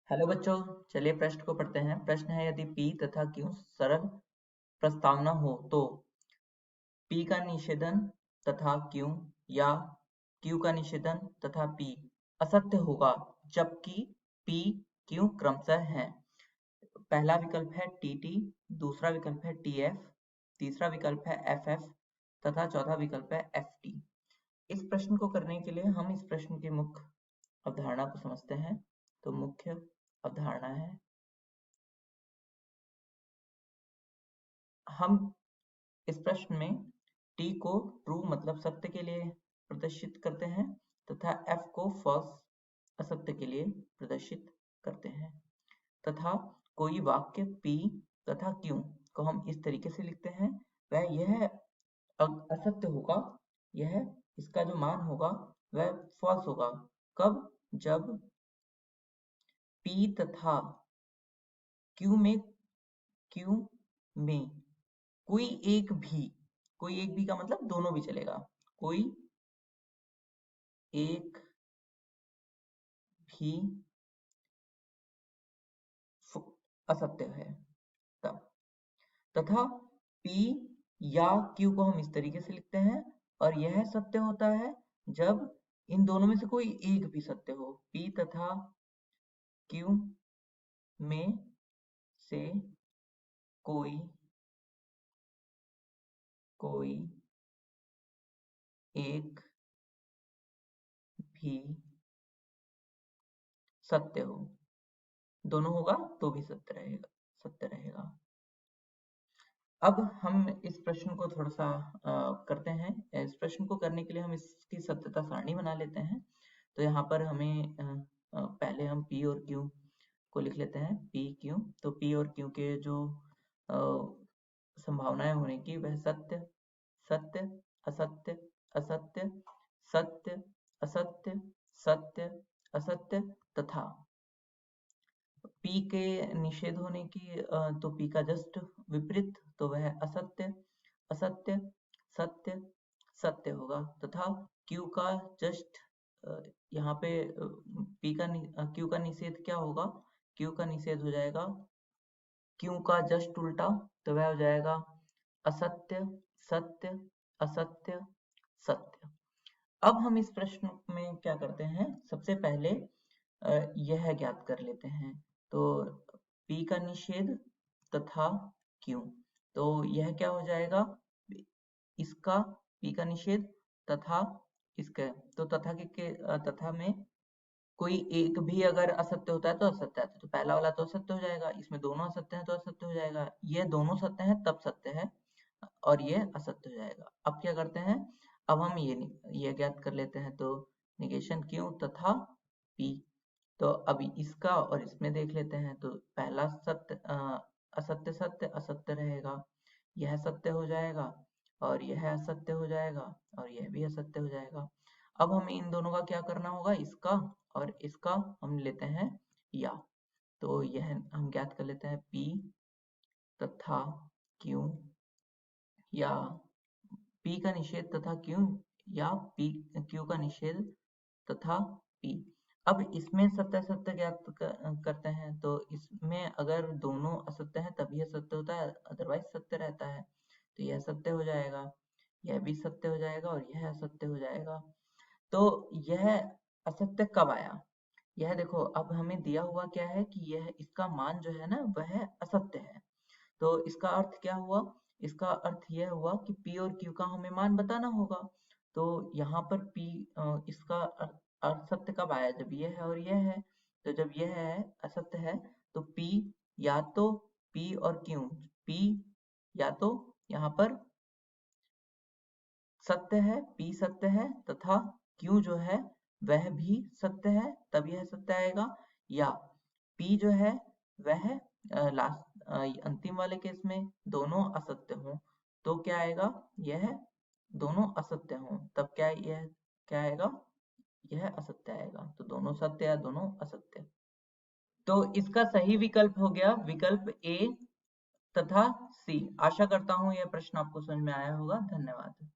Hello बच्चों, चलिए प्रश्न को पढ़ते हैं। प्रश्न है, यदि P तथा Q सरल प्रस्तावना हो तो P का निषेधन तथा Q या Q का निषेधन तथा P असत्य होगा, जबकि P Q क्रमशः है। पहला विकल्प है TT, दूसरा विकल्प है TF, तीसरा विकल्प है FF तथा चौथा विकल्प है FT। इस प्रश्न को करने के लिए हम इस प्रश्न की मुख्य अवधारणा को समझते हैं। तो मुख्य अवधारणा है, हम इस प्रश्न में T को ट्रू मतलब सत्य के लिए प्रदर्शित करते हैं तथा F को फॉल्स असत्य के लिए प्रदर्शित करते हैं, तथा कोई वाक्य P तथा Q को हम इस तरीके से लिखते हैं, वह यह असत्य होगा, यह इसका जो मान होगा वह फॉल्स होगा। कब? जब P तथा Q में कोई एक भी का मतलब दोनों भी चलेगा, कोई एक भी असत्य है तब, तथा P या Q को हम इस तरीके से लिखते हैं, और यह सत्य होता है जब इन दोनों में से कोई एक भी सत्य हो। P तथा Q में से कोई एक भी सत्य हो, दोनों होगा तो भी सत्य रहेगा। अब हम इस प्रश्न को थोड़ा सा करते हैं। इस प्रश्न को करने के लिए हम इसकी सत्यता सारणी बना लेते हैं। तो यहाँ पर हमें पहले हम P और Q को लिख लेते हैं, P Q। तो P और Q के जो संभावनाएं होने की, वह सत्य, सत्य, असत्य, असत्य, सत्य, असत्य, सत्य, असत्य तथा P के निषेध होने की, तो P का जस्ट विपरीत, तो वह असत्य, असत्य, सत्य, सत्य होगा, तथा Q का जस्ट यहाँ पे Q का निषेध क्या होगा? Q का निषेध हो जाएगा Q का जस्ट उल्टा, तो वह हो जाएगा असत्य, सत्य, असत्य, सत्य। अब हम इस प्रश्न में क्या करते हैं, सबसे पहले यह ज्ञात कर लेते हैं। तो P का निषेध तथा Q, तो यह क्या हो जाएगा, इसका P का निषेध तथा इसका, तो तथा में कोई एक भी अगर असत्य होता है तो असत्य आता है, तो पहला वाला तो असत्य हो जाएगा, इसमें दोनों असत्य हैं तो असत्य हो जाएगा, ये दोनों सत्य हैं तब सत्य है, और ये असत्य हो जाएगा। अब क्या करते हैं, अब हम ये ज्ञात कर लेते हैं। तो निगेशन Q तथा P, तो अभी इसका और इसमें देख लेते हैं। तो पहला सत्य असत्य, सत्य, असत्य रहेगा, यह सत्य हो जाएगा, और यह असत्य हो जाएगा, और यह भी असत्य हो जाएगा। अब हमें इन दोनों का क्या करना होगा, इसका और इसका हम लेते हैं या, तो यह हम ज्ञात कर लेते हैं P तथा Q या P का निषेध तथा Q या Q का निषेध तथा P। अब इसमें सत्य सत्य ज्ञात करते हैं, तो इसमें अगर दोनों असत्य हैं तभी सत्य होता है, अदरवाइज सत्य रहता है। तो यह सत्य हो जाएगा, यह भी सत्य हो जाएगा, और यह असत्य हो जाएगा। तो यह असत्य कब आया, यह देखो, अब हमें दिया हुआ क्या है कि यह इसका मान जो है ना वह असत्य है। तो इसका अर्थ क्या हुआ, इसका अर्थ यह हुआ कि P और Q का हमें मान बताना होगा। तो यहाँ पर इसका असत्य कब आया, जब यह है और यह है। तो जब यह है असत्य है, तो P या तो P और Q, P या तो यहाँ पर सत्य है, P सत्य है, तथा Q जो है वह भी सत्य है, तब यह सत्य आएगा। या P जो है वह अंतिम वाले केस में दोनों असत्य हों, तो क्या आएगा, यह दोनों असत्य हों, तब यह क्या आएगा, यह असत्य आएगा। तो दोनों सत्य या दोनों असत्य। तो इसका सही विकल्प हो गया विकल्प A तथा C। आशा करता हूं यह प्रश्न आपको समझ में आया होगा। धन्यवाद।